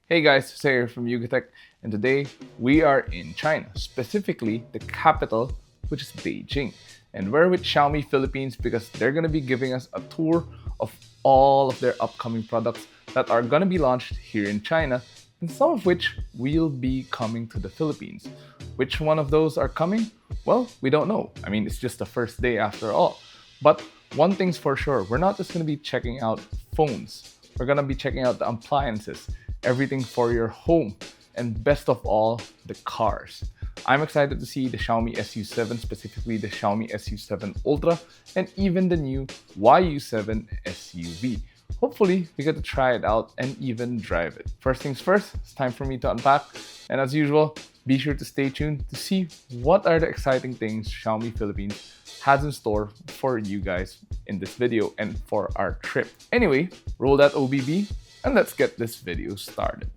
Hey guys, Sayer from Yugatech, and today we are in China, specifically the capital, which is Beijing. And we're with Xiaomi Philippines because they're going to be giving us a tour of all of their upcoming products that are going to be launched here in China, and some of which will be coming to the Philippines. Which one of those are coming? Well, we don't know. I mean, it's just the first day after all. But one thing's for sure, we're not just going to be checking out phones, we're going to be checking out the appliances, everything for your home, and best of all, the cars. I'm excited to see the Xiaomi SU7, specifically the Xiaomi SU7 Ultra, and even the new YU7 SUV. Hopefully, we get to try it out and even drive it. First things first, it's time for me to unpack. And as usual, be sure to stay tuned to see what are the exciting things Xiaomi Philippines has in store for you guys in this video and for our trip. Anyway, roll that OBB and let's get this video started.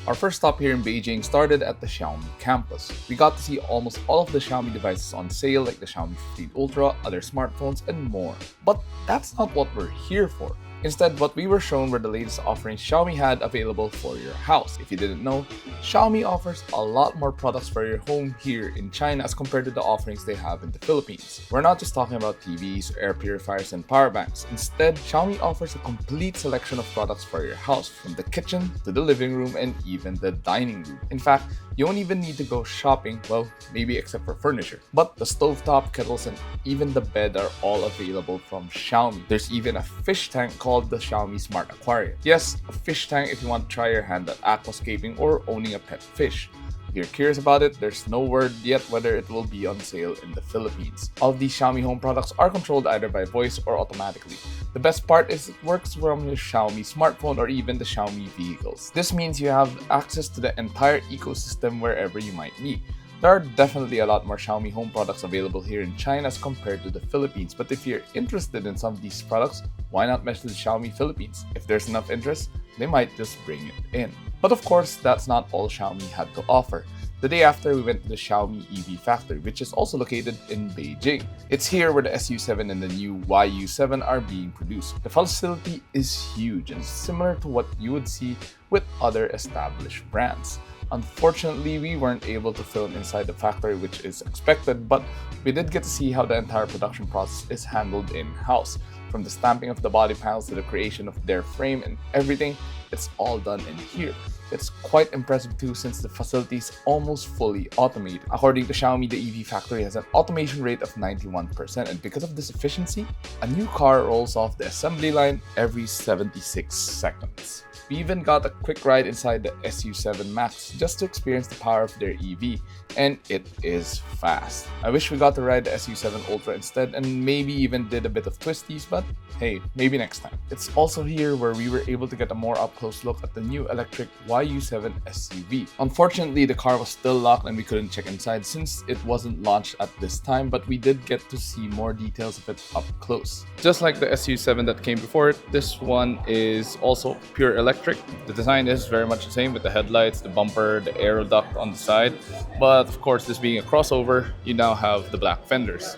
Our first stop here in Beijing started at the Xiaomi campus. We got to see almost all of the Xiaomi devices on sale, like the Xiaomi 15 Ultra, other smartphones, and more. But that's not what we're here for. Instead, what we were shown were the latest offerings Xiaomi had available for your house. If you didn't know, Xiaomi offers a lot more products for your home here in China as compared to the offerings they have in the Philippines. We're not just talking about TVs, air purifiers, and power banks. Instead, Xiaomi offers a complete selection of products for your house, from the kitchen to the living room and even the dining room. In fact, you won't even need to go shopping, well, maybe except for furniture. But the stovetop, kettles, and even the bed are all available from Xiaomi. There's even a fish tank called the Xiaomi Smart Aquarium. Yes, a fish tank if you want to try your hand at aquascaping or owning a pet fish. If you're curious about it, there's no word yet whether it will be on sale in the Philippines. All of these Xiaomi home products are controlled either by voice or automatically. The best part is it works from your Xiaomi smartphone or even the Xiaomi vehicles. This means you have access to the entire ecosystem wherever you might be. There are definitely a lot more Xiaomi home products available here in China as compared to the Philippines, but if you're interested in some of these products, why not message Xiaomi Philippines? If there's enough interest, they might just bring it in. But of course, that's not all Xiaomi had to offer. The day after, we went to the Xiaomi EV factory, which is also located in Beijing. It's here where the SU7 and the new YU7 are being produced. The facility is huge and similar to what you would see with other established brands. Unfortunately, we weren't able to film inside the factory, which is expected, but we did get to see how the entire production process is handled in-house. From the stamping of the body panels to the creation of their frame and everything, it's all done in here. It's quite impressive too, since the facility is almost fully automated. According to Xiaomi, the EV factory has an automation rate of 91%, and because of this efficiency, a new car rolls off the assembly line every 76 seconds. We even got a quick ride inside the SU7 Max just to experience the power of their EV, and it is fast. I wish we got to ride the SU7 Ultra instead and maybe even did a bit of twisties, but hey, maybe next time. It's also here where we were able to get a more up-close look at the new electric YU7 SUV. Unfortunately, the car was still locked and we couldn't check inside since it wasn't launched at this time, but we did get to see more details of it up close. Just like the SU7 that came before it, this one is also pure electric. The design is very much the same with the headlights, the bumper, the aero duct on the side, but of course, this being a crossover, you now have the black fenders.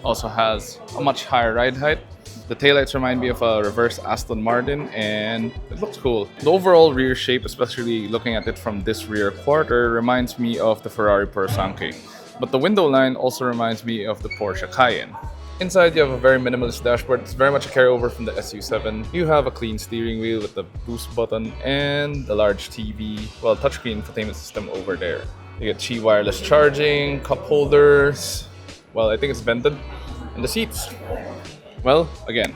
Also has a much higher ride height. The taillights remind me of a reverse Aston Martin and it looks cool. The overall rear shape, especially looking at it from this rear quarter, reminds me of the Ferrari Purosangue. But the window line also reminds me of the Porsche Cayenne. Inside, you have a very minimalist dashboard. It's very much a carryover from the SU7. You have a clean steering wheel with the boost button and the large TV, well, touchscreen infotainment system over there. You get Qi wireless charging, cup holders. Well, I think it's vented. And the seats, well, again,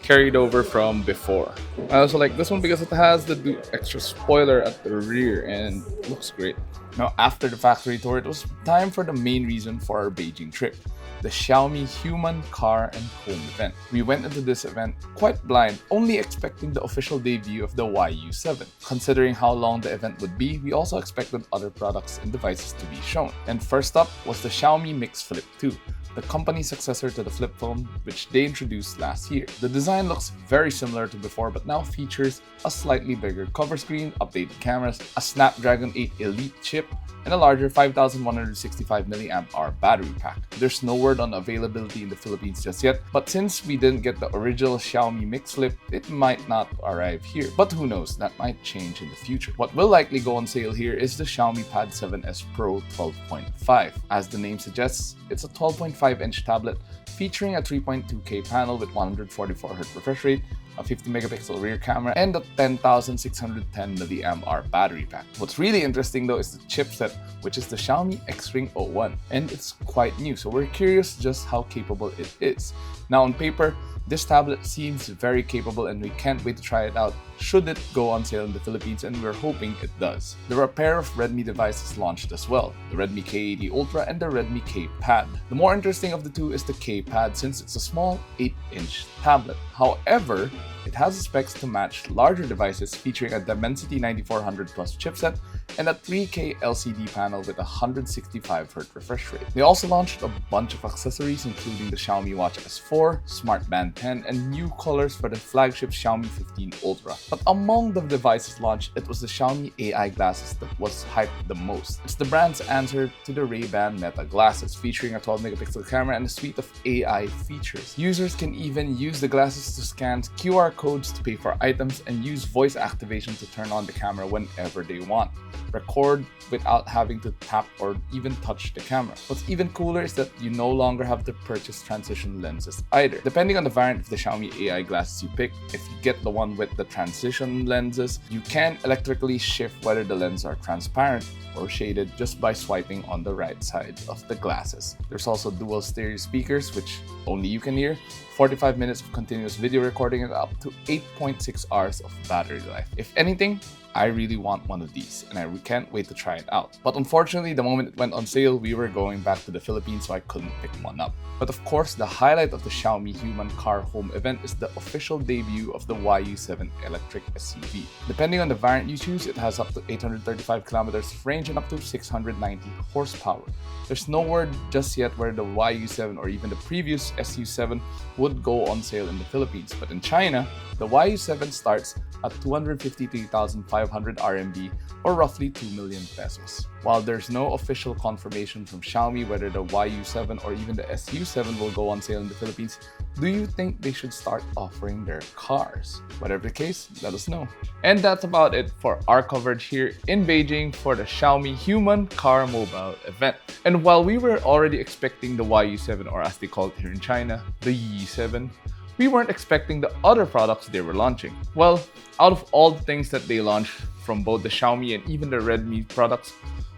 carried over from before. I also like this one because it has the extra spoiler at the rear and it looks great. Now, after the factory tour, it was time for the main reason for our Beijing trip, the Xiaomi Human Car and Home event. We went into this event quite blind, only expecting the official debut of the YU7. Considering how long the event would be, we also expected other products and devices to be shown. And first up was the Xiaomi Mix Flip 2, the company's successor to the flip phone, which they introduced last year. The design looks very similar to before, but now features a slightly bigger cover screen, updated cameras, a Snapdragon 8 Elite chip, and a larger 5165 mAh battery pack. There's no word on availability in the Philippines just yet, but since we didn't get the original Xiaomi Mix Flip, it might not arrive here. But who knows, that might change in the future. What will likely go on sale here is the Xiaomi Pad 7S Pro 12.5. As the name suggests, it's a 12.5-inch tablet featuring a 3.2K panel with 144Hz refresh rate, a 50 megapixel rear camera, and a 10,610 mAh battery pack. What's really interesting though is the chipset, which is the Xiaomi X-Ring 01, and it's quite new, so we're curious just how capable it is. Now on paper, this tablet seems very capable and we can't wait to try it out should it go on sale in the Philippines, and we're hoping it does. There are a pair of Redmi devices launched as well, the Redmi K80 Ultra and the Redmi K Pad. The more interesting of the two is the K Pad since it's a small 8-inch tablet. However, it has the specs to match larger devices featuring a Dimensity 9400 Plus chipset and a 3K LCD panel with a 165Hz refresh rate. They also launched a bunch of accessories including the Xiaomi Watch S4, Smart Band 10, and new colors for the flagship Xiaomi 15 Ultra. But among the devices launched, it was the Xiaomi AI glasses that was hyped the most. It's the brand's answer to the Ray-Ban Meta glasses, featuring a 12-megapixel camera and a suite of AI features. Users can even use the glasses to scan QR codes to pay for items and use voice activation to turn on the camera whenever they want. Record without having to tap or even touch the camera. What's even cooler is that you no longer have to purchase transition lenses either. Depending on the variant of the Xiaomi AI glasses you pick, if you get the one with the transition lenses, you can electrically shift whether the lenses are transparent or shaded just by swiping on the right side of the glasses. There's also dual stereo speakers, which only you can hear, 45 minutes of continuous video recording, and up to 8.6 hours of battery life. If anything, I really want one of these and I can't wait to try it out. But unfortunately, the moment it went on sale, we were going back to the Philippines, so I couldn't pick one up. But of course, the highlight of the Xiaomi Human car home event is the official debut of the YU7 electric SUV. Depending on the variant you choose, it has up to 835 kilometers of range and up to 690 horsepower. There's no word just yet where the YU7 or even the previous SU7 would go on sale in the Philippines, but in China, the YU7 starts at 253,500 RMB or roughly 2 million pesos. While there's no official confirmation from Xiaomi whether the YU7 or even the SU7 will go on sale in the Philippines, do you think they should start offering their cars? Whatever the case, let us know. And that's about it for our coverage here in Beijing for the Xiaomi Human Car Mobile event. And while we were already expecting the YU7, or as they call it here in China, the YU7, we weren't expecting the other products they were launching. Well, out of all the things that they launched from both the Xiaomi and even the Redmi products,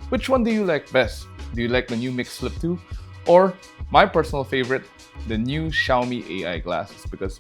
which one do you like best? Do you like the new Mix Flip 2? Or my personal favorite, the new Xiaomi AI glasses? Because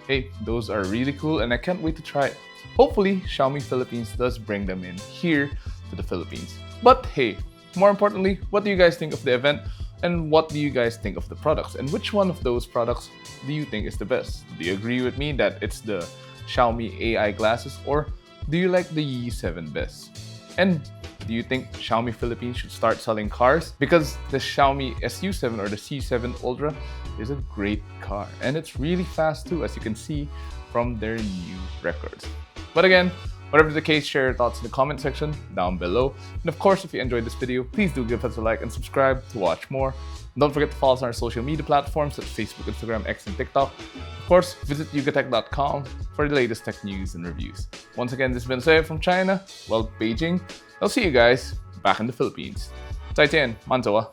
hey, those are really cool and I can't wait to try it. Hopefully, Xiaomi Philippines does bring them in here to the Philippines. But hey, more importantly, what do you guys think of the event? And what do you guys think of the products? And which one of those products do you think is the best? Do you agree with me that it's the Xiaomi AI glasses, or do you like the YU7 best? And do you think Xiaomi Philippines should start selling cars? Because the Xiaomi SU7 or the C7 Ultra is a great car and it's really fast too, as you can see from their new records. But again, whatever the case, share your thoughts in the comment section down below. And of course, if you enjoyed this video, please do give us a like and subscribe to watch more. And don't forget to follow us on our social media platforms such as Facebook, Instagram, X, and TikTok. Of course, visit yugatech.com for the latest tech news and reviews. Once again, this has been Saya from China, well, Beijing. I'll see you guys back in the Philippines. 再见，慢走啊。